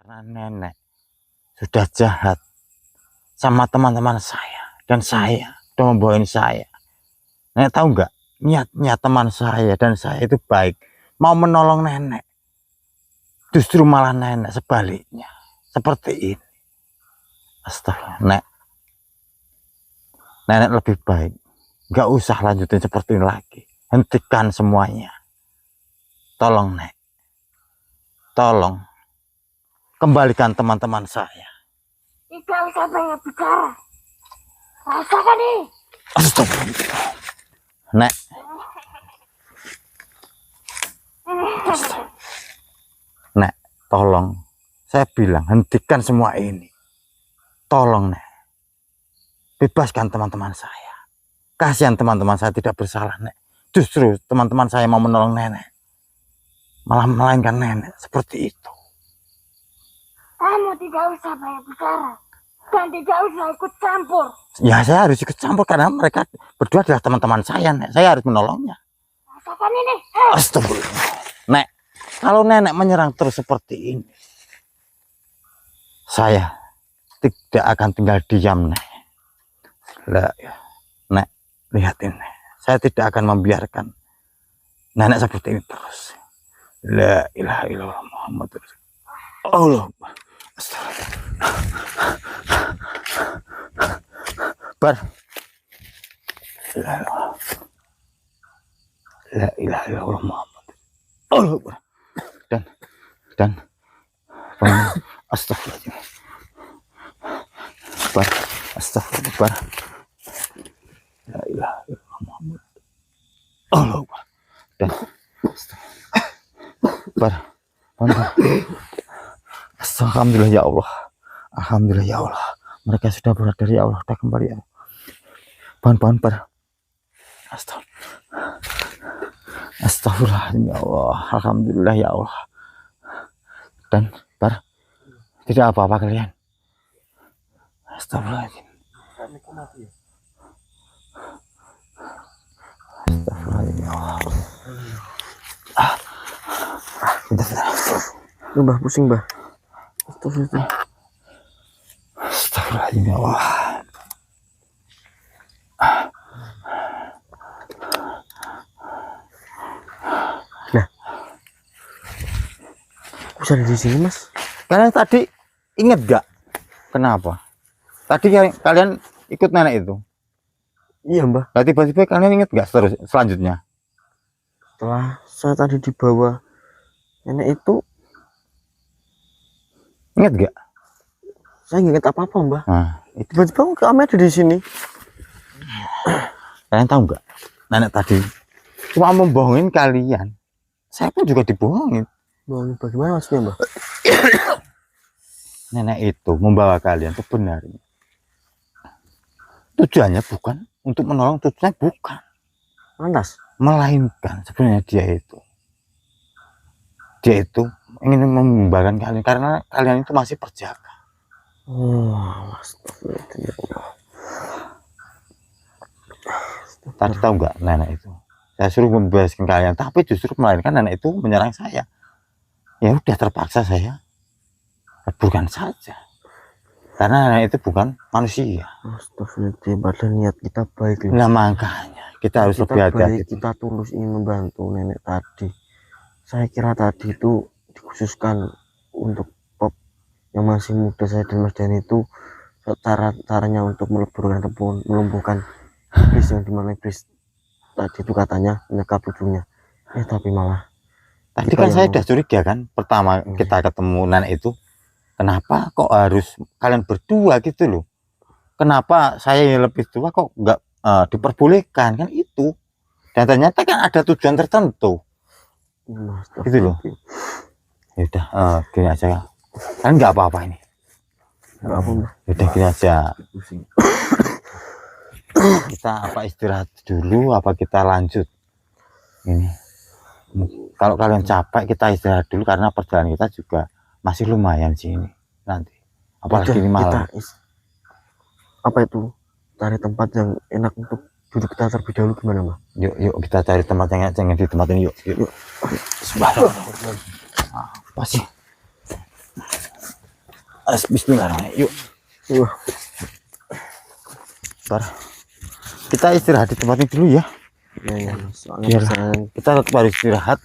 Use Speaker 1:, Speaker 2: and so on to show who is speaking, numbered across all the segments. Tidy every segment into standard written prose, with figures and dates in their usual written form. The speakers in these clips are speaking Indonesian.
Speaker 1: karena nenek sudah jahat sama teman-teman saya, dan saya udah membawain saya. Nenek tahu nggak, niatnya teman saya dan saya itu baik, mau menolong nenek, justru malah nenek sebaliknya seperti ini. Astaga, nenek lebih baik nggak usah lanjutin seperti ini lagi, hentikan semuanya. Tolong Nek, tolong kembalikan teman-teman saya.
Speaker 2: Tidak usah banyak bicara. Rasakan nih.
Speaker 1: Astagfirullah. Nek. Nek, tolong. Saya bilang hentikan semua ini. Tolong Nek. Bebaskan teman-teman saya. Kasihan teman-teman saya tidak bersalah Nek. Justru teman-teman saya mau menolong nenek, malah melainkan nenek seperti itu.
Speaker 2: Kamu tidak usah banyak bicara. Dan tidak usah ikut campur.
Speaker 1: Ya saya harus ikut campur karena mereka berdua adalah teman-teman saya Nek. Saya harus menolongnya.
Speaker 2: Rasakan ini.
Speaker 1: Astagfirullah. Nek, kalau nenek menyerang terus seperti ini, saya tidak akan tinggal diam Nek. Nek, lihatin Nek. Saya tidak akan membiarkan nenek seperti ini terus. La ilaha illallah Muhammad Rasulullah. Bar. La ilaha illallah Muhammad. Allah. Dan astagfirullah. Bar. Astagfirullah. Bar. La ilaha illallah Muhammad. Allah. Dan bar. Alhamdulillah ya Allah. Alhamdulillah ya Allah. Mereka sudah berada ya Allah. Sudah kembali ya Allah. Pohon bar. Astagfirullah ya Allah. Alhamdulillah ya Allah. Dan bar. Tidak apa-apa kalian. Astagfirullahaladzim. Astagfirullahaladzim ya Allah.
Speaker 3: Mbah pusing mbah.
Speaker 1: Astagfirullahaladzim ya Allah.
Speaker 3: Nah, bisa di sini mas.
Speaker 1: Kalian tadi ingat gak? Kenapa? Tadi kalian ikut nenek itu.
Speaker 3: Iya mbah.
Speaker 1: Nah, tiba-tiba kalian ingat gak selanjutnya?
Speaker 3: Setelah saya tadi dibawa nenek itu,
Speaker 1: ingat gak?
Speaker 3: saya nggak ingat apa-apa mbah.
Speaker 1: Nah, itu
Speaker 3: Tiba-tiba kami ada di sini.
Speaker 1: kalian tahu nggak? Nenek tadi cuma membohongin kalian. Saya pun juga dibohongin.
Speaker 3: Bohongin bagaimana maksudnya mbah?
Speaker 1: Nenek itu membawa kalian sebenarnya tujuannya bukan untuk menolong, tujuannya bukan,
Speaker 3: Lantas?
Speaker 1: melainkan sebenarnya dia itu ingin membahagiakan kalian karena kalian itu masih berjaga.
Speaker 3: Oh, astagfirullah.
Speaker 1: Tadi tahu nggak nenek itu? Saya suruh membebaskan kalian, tapi justru melainkan nenek itu menyerang saya. Ya udah terpaksa saya leburkan saja. Karena nenek itu bukan manusia.
Speaker 3: Astagfirullah, padahal niat kita baik.
Speaker 1: Nah makanya kita harus lebih hati-hati.
Speaker 3: Kita tulus ingin membantu nenek tadi. Saya kira tadi itu dikhususkan untuk pop yang masih muda, saya dan Mas Dan itu caranya untuk meleburkan ataupun melumpuhkan iblis, yang dimana iblis tadi itu katanya menyekap ujungnya. Tapi malah
Speaker 1: tadi kan saya udah curiga kan, pertama kita ketemu nenek itu, kenapa kok harus kalian berdua gitu loh? Kenapa saya yang lebih tua kok nggak diperbolehkan kan itu? Dan ternyata kan ada tujuan tertentu. Gitu loh. Ya udah gini aja. Kan nggak apa-apa ini.
Speaker 3: Nggak apa mbah.
Speaker 1: Udah gini aja. Kita apa istirahat dulu, apa kita lanjut? Ini. Kalau kalian capek kita istirahat dulu karena perjalanan kita juga masih lumayan sih ini nanti. Apalagi ini malam.
Speaker 3: Apa itu? Cari tempat yang enak untuk duduk kita terlebih dahulu, gimana mbak?
Speaker 1: Yuk kita cari tempat yang jangan di tempat ini. Yuk. Subhanallah. Apa sih? Bismillahirrahmanirrahim. Yuk.
Speaker 3: Wah,
Speaker 1: Bar. Kita istirahat di tempat ini dulu ya.
Speaker 3: ya, soalnya
Speaker 1: Biar
Speaker 3: perjalanan
Speaker 1: kita tetap harus istirahat.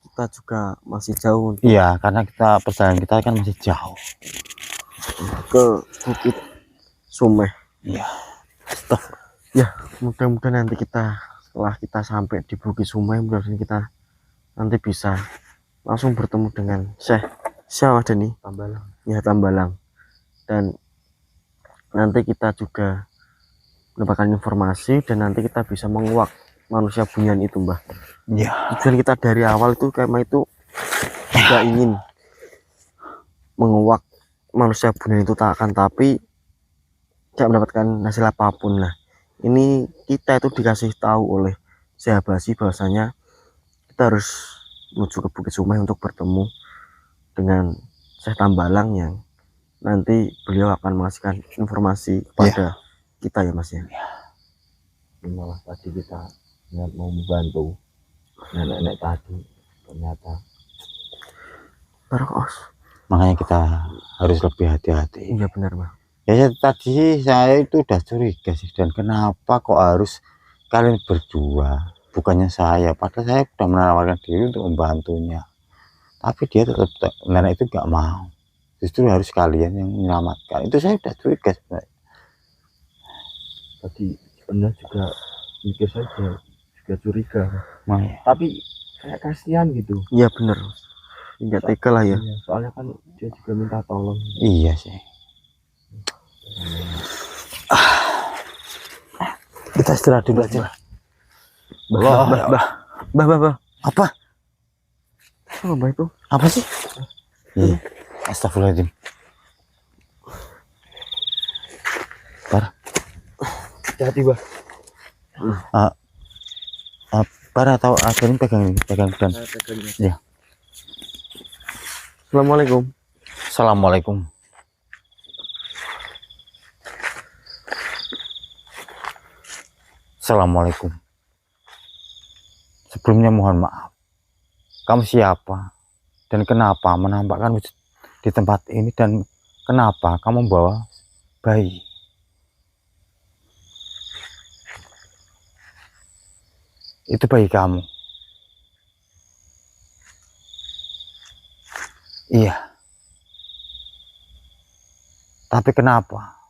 Speaker 3: kita juga masih jauh
Speaker 1: Iya, karena perjalanan kita kan masih jauh.
Speaker 3: ke Bukit Sumeh.
Speaker 1: Iya.
Speaker 3: Ya, mudah-mudahan nanti setelah kita sampai di Bukit Sumeh, mudah-mudahan kita nanti bisa langsung bertemu dengan Syekh Deni
Speaker 1: Tambalang.
Speaker 3: ya, Tambalang, dan nanti kita juga mendapatkan informasi dan nanti kita bisa menguak manusia bunyian itu, Mbah.
Speaker 1: Iya.
Speaker 3: Tujuan kita dari awal itu kema itu tidak ingin menguak manusia bunyian itu tak akan, tapi tidak mendapatkan hasil apapun. Nah, ini kita itu dikasih tahu oleh Syekh Basi bahwasanya kita harus menuju ke Bukit Sumeh untuk bertemu dengan Syekh Tambalang yang nanti beliau akan mengasihkan informasi kepada kita ya, Mas ya.
Speaker 4: Malah tadi kita niat mau membantu nenek-nenek tadi, ternyata
Speaker 3: Barokos.
Speaker 1: Makanya kita harus lebih hati-hati.
Speaker 3: Iya benar, Bang.
Speaker 1: Ya tadi saya itu udah curiga sih, dan kenapa kok harus kalian berdua, bukannya saya, padahal saya sudah menawarkan diri untuk membantunya, tapi dia tetap, nenek itu nggak mau, justru harus kalian yang menyelamatkan. Itu saya udah curiga sebenarnya.
Speaker 4: tadi sebenarnya juga mikir saja, juga curiga,
Speaker 1: Makanya.
Speaker 4: tapi kayak kasihan gitu.
Speaker 3: Iya benar. Enggak tega lah ya.
Speaker 4: Iya, soalnya kan dia juga minta tolong.
Speaker 1: Iya sih. Kita istirahat dulu aja.
Speaker 3: Bah.
Speaker 1: Apa?
Speaker 3: Oh, Mbah itu.
Speaker 1: Apa sih? Iya. Astagfirullahaladzim.
Speaker 4: Hati-hati, Bah.
Speaker 1: Para tahu ada ini pegang dan. Ya.
Speaker 3: Assalamualaikum.
Speaker 1: Assalamualaikum. Assalamualaikum. Sebelumnya mohon maaf. Kamu siapa? Dan kenapa menampakkan wujud di tempat ini, dan kenapa kamu membawa bayi? Itu bayi kamu. Iya. Tapi kenapa?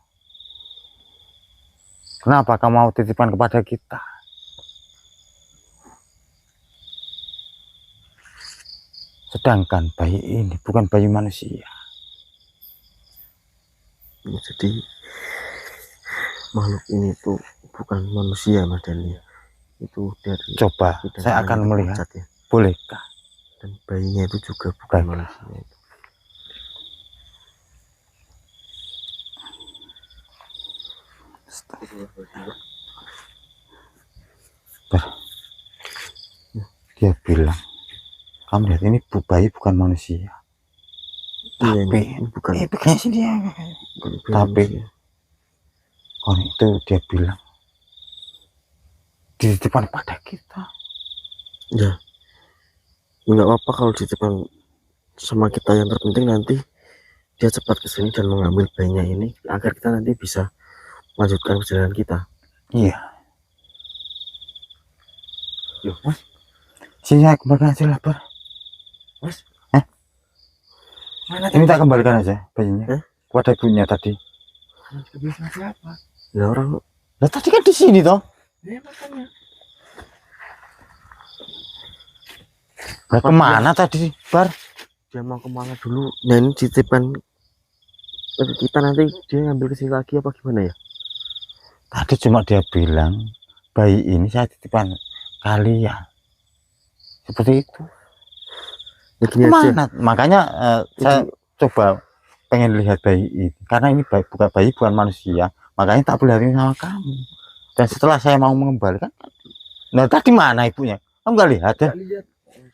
Speaker 1: Kenapa kamu mau titipkan kepada kita? Sedangkan bayi ini bukan bayi manusia.
Speaker 3: Ya, jadi makhluk ini tuh bukan manusia, Mas Dani. Itu dari
Speaker 1: Coba saya akan melihat.
Speaker 3: ya.
Speaker 1: Bolehkah?
Speaker 3: Dan bayinya itu juga bukan
Speaker 1: Baiklah.
Speaker 3: manusia itu.
Speaker 1: Dia bilang, kamu lihat ini bayi bukan manusia.
Speaker 3: Iya,
Speaker 1: Tapi
Speaker 3: ini bukan.
Speaker 1: begini sih dia.
Speaker 3: bukan
Speaker 1: Tapi
Speaker 3: manusia.
Speaker 1: oh itu dia bilang dititipkan pada kita.
Speaker 3: Ya nggak apa-apa kalau dititipkan sama kita, yang terpenting nanti dia cepat kesini dan mengambil bayinya ini agar kita nanti bisa melanjutkan perjalanan kita.
Speaker 1: Iya.
Speaker 4: Loh, Mas,
Speaker 1: Sini saya kembalikan aja lah, Bar.
Speaker 4: Mas.
Speaker 1: Mana ini tak kembalikan aja bayinya kepada ibunya tadi.
Speaker 4: juga bisa siapa?
Speaker 3: Lah orang
Speaker 1: Lah tadi kan di sini toh.
Speaker 4: Ya makanya.
Speaker 1: Lah kemana tadi, Bar?
Speaker 3: dia mau kemana dulu? Nah ini dititipkan ke kita, nanti dia ngambil kesini lagi apa gimana ya?
Speaker 1: Tadi cuma dia bilang bayi ini saya titipkan kalian. Seperti itu.
Speaker 3: Ya gini aja.
Speaker 1: Mana? Makanya saya coba pengen lihat bayi ini, karena ini bukan manusia, makanya tak boleh hari sama kamu. Dan setelah saya mau mengembalikan, nah tadi mana ibunya? Kamu nggak lihat ya?
Speaker 4: Lihat,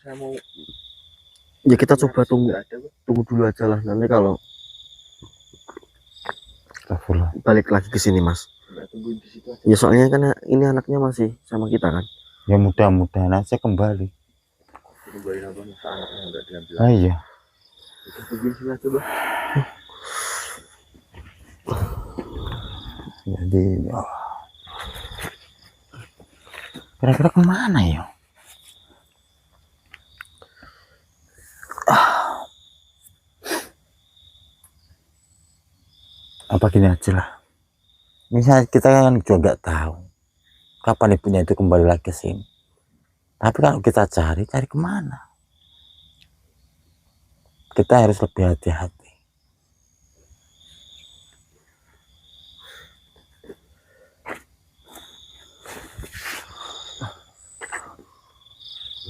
Speaker 4: saya mau
Speaker 3: Ya kita coba tunggu dulu aja lah, nanti kalau balik lagi ke sini, Mas.
Speaker 4: tunggu di situ aja.
Speaker 3: Ya soalnya kan ini anaknya masih sama kita kan.
Speaker 1: Ya mudah-mudahan aja kembali.
Speaker 4: Kembali apa nih, anaknya nggak diambil.
Speaker 1: Ah, iya.
Speaker 4: Kita tunggu di sini aja, Bah.
Speaker 3: Astagfirullahaladzim.
Speaker 1: Kira-kira kemana ya? Apa gini aja lah. Misalnya kita kan juga nggak tahu kapan ibunya itu kembali lagi ke sini. Tapi kalau kita cari kemana? Kita harus lebih hati-hati.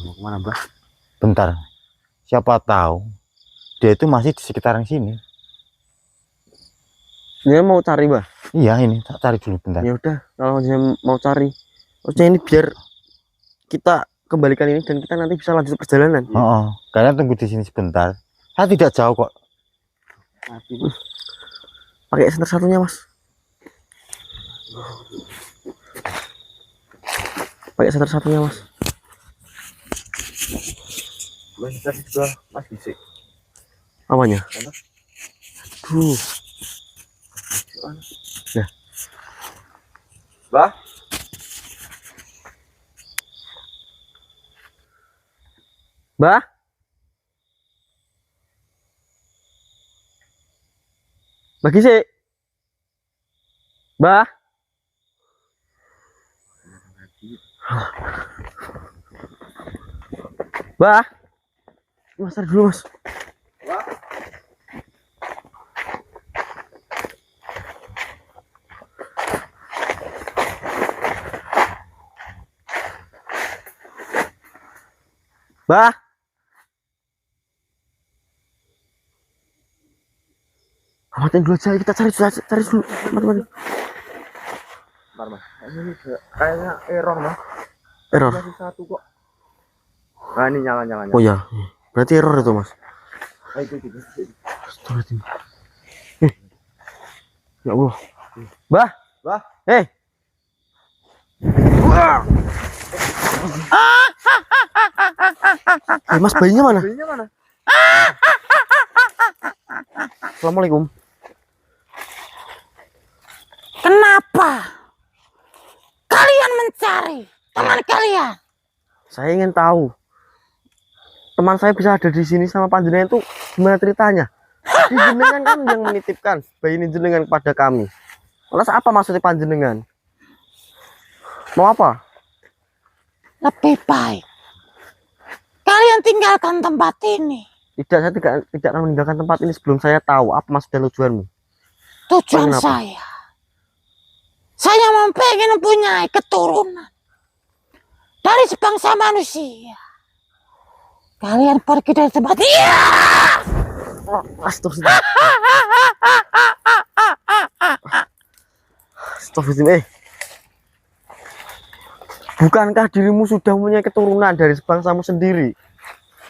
Speaker 3: Mau kemana, Mbah?
Speaker 1: Bentar, siapa tahu dia itu masih di sekitaran sini.
Speaker 3: Dia mau cari, Mbah.
Speaker 1: Iya, ini tak cari dulu bentar.
Speaker 3: Ya udah, kalau dia mau cari, maksudnya ini biar kita kembalikan ini dan kita nanti bisa lanjut perjalanan.
Speaker 1: Oh, kalian tunggu di sini sebentar. Saya tidak jauh kok.
Speaker 3: Pakai senter satunya, Mas. Pakai senter satunya, Mas.
Speaker 4: Mas tadi juga Mas bisik.
Speaker 3: Apanya? Aduh. Ya.
Speaker 4: Bah,
Speaker 3: Mbah. Bagi sih. Mbah. Mbah. Mas, tarik dulu, Mas. Mbah. Matiin dulu aja, kita cari dulu. Mati.
Speaker 4: bentar Mas. Ini kayaknya error Mas.
Speaker 3: Error.
Speaker 4: Masih satu kok. Nah ini nyala.
Speaker 3: Oh ya, berarti error itu, Mas.
Speaker 4: Ah, itu.
Speaker 3: Astagfirullahaladzim. Ya Allah. Bah. Mas, bayinya mana?
Speaker 4: Bayinya mana?
Speaker 3: Assalamualaikum.
Speaker 2: Kenapa kalian mencari teman kalian?
Speaker 3: Saya ingin tahu teman saya bisa ada di sini sama panjenengan itu gimana ceritanya? Di jenengan kan yang menitipkan bayi ini jenengan kepada kami. Lantas apa maksudnya panjenengan? Mau apa?
Speaker 2: Lebih baik kalian tinggalkan tempat ini.
Speaker 3: Tidak, saya tidak akan meninggalkan tempat ini sebelum saya tahu apa maksud dan tujuanmu.
Speaker 2: Tujuan
Speaker 3: Kenapa?
Speaker 2: saya mempengen mempunyai keturunan dari sebangsa manusia. Kalian pergi dari tempat ini.
Speaker 3: Astagfirullah. Astagfirullah. Bukankah dirimu sudah mempunyai keturunan dari sebangsamu sendiri?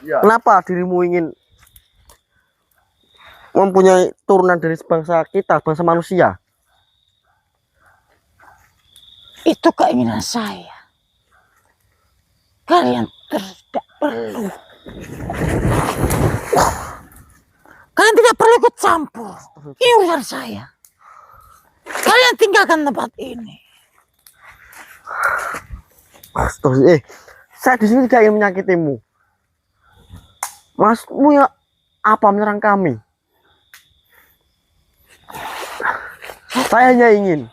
Speaker 4: Iya.
Speaker 3: Kenapa dirimu ingin mempunyai turunan dari sebangsa kita, bangsa manusia?
Speaker 2: Itu keinginan saya. Kalian tidak perlu. Kalian tidak perlu ikut campur. Ini urusan saya. Kalian tinggalkan tempat ini.
Speaker 3: Astagfirullah. Saya di sini tidak ingin menyakitimu. Masmu ya apa menyerang kami? Saya hanya ingin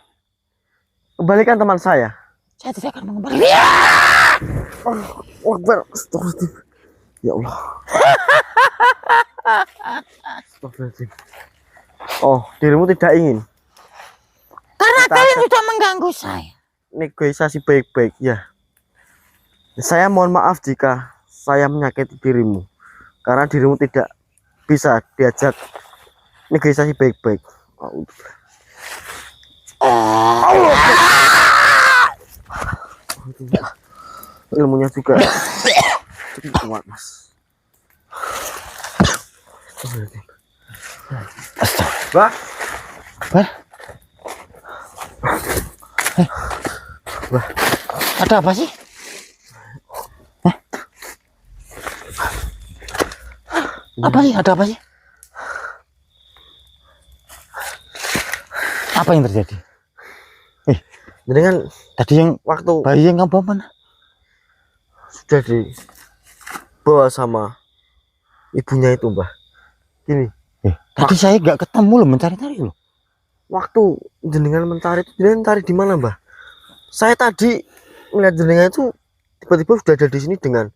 Speaker 3: kembalikan teman saya.
Speaker 2: Saya tidak akan mengembalikan.
Speaker 3: Akbar. Astagfirullah. Ya Allah. Astagfirullah. Oh, dirimu tidak ingin
Speaker 2: Karena
Speaker 3: Kita
Speaker 2: kalian
Speaker 3: akan-
Speaker 2: sudah mengganggu saya.
Speaker 3: negosiasi baik-baik ya. Saya mohon maaf jika saya menyakiti dirimu, karena dirimu tidak bisa diajak negosiasi baik-baik. Ilmunya juga cukup kuat, Mas.
Speaker 4: Bah,
Speaker 2: Ada apa sih? Apa sih? Ada apa sih?
Speaker 1: Apa yang terjadi?
Speaker 3: Jadi kan
Speaker 1: Tadi yang
Speaker 3: waktu
Speaker 1: bayi yang kamu bawa mana?
Speaker 3: sudah dibawa sama ibunya itu mbah. Gini,
Speaker 1: Tadi saya nggak ketemu loh, mencari-cari loh.
Speaker 3: waktu jenengan mencari itu jenengan mencari di mana mbah? Saya tadi melihat jenengan itu tiba-tiba sudah ada di sini dengan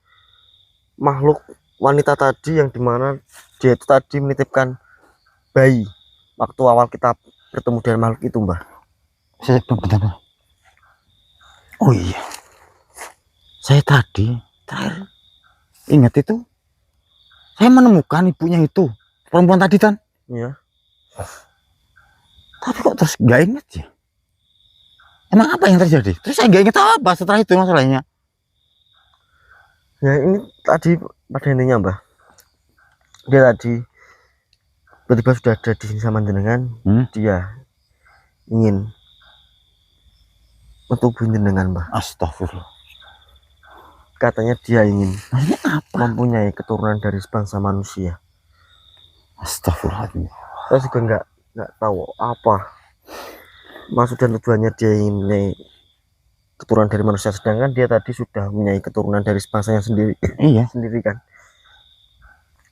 Speaker 3: makhluk wanita tadi yang dimana dia itu tadi menitipkan bayi waktu awal kita bertemu dengan makhluk itu mbah.
Speaker 1: Saya bentar. Oh iya, saya tadi terakhir ingat itu, saya menemukan ibunya itu, perempuan tadi kan.
Speaker 3: Ya.
Speaker 1: Tapi kok terus nggak inget ya? Emang apa yang terjadi? Terus saya nggak inget apa setelah itu masalahnya.
Speaker 3: Ya ini tadi pada intinya mbah, dia tadi tiba-tiba sudah ada di sini sama jenengan. Dia ingin mentubuhi jenengan mbah.
Speaker 1: Astagfirullah.
Speaker 3: Katanya dia ingin
Speaker 1: Maksudnya apa?
Speaker 3: mempunyai keturunan dari bangsa manusia.
Speaker 1: Astagfirullahaladzim.
Speaker 3: Saya juga nggak tahu apa maksud dan tujuannya dia ingin mempunyai keturunan dari manusia, sedangkan dia tadi sudah mempunyai keturunan dari bangsanya sendiri.
Speaker 1: Iya.
Speaker 3: Sendiri kan.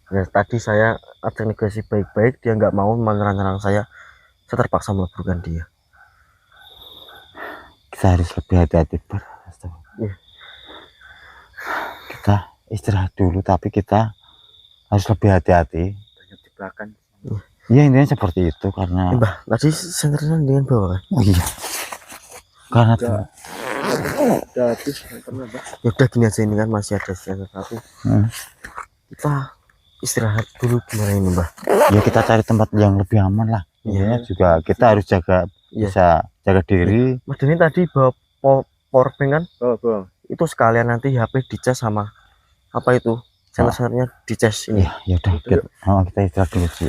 Speaker 3: Ya, tadi saya ada negosiasi baik-baik, dia nggak mau menyerang saya terpaksa meleburkan dia.
Speaker 1: Kita harus lebih hati-hati
Speaker 3: Iya.
Speaker 1: Kita istirahat dulu, tapi kita harus lebih hati-hati.
Speaker 4: Banyak di belakang.
Speaker 1: Ya intinya seperti itu karena.
Speaker 3: Mbah, tadi senternya dengan bawa kan?
Speaker 1: Oh iya. Karena
Speaker 4: Udah habis pernah mbak.
Speaker 3: Ya udah gini aja, ini kan masih ada sisa satu. Kita istirahat dulu gimana ini mbah?
Speaker 1: Ya kita cari tempat yang lebih aman lah. Intinya juga kita harus jaga, bisa jaga diri.
Speaker 3: Mas Denny tadi bawa powerbank kan?
Speaker 4: Bawa.
Speaker 3: Itu sekalian nanti HP dicas sama apa itu? Senternya dicas ini.
Speaker 1: Ya udah kita istirahat dulu sih.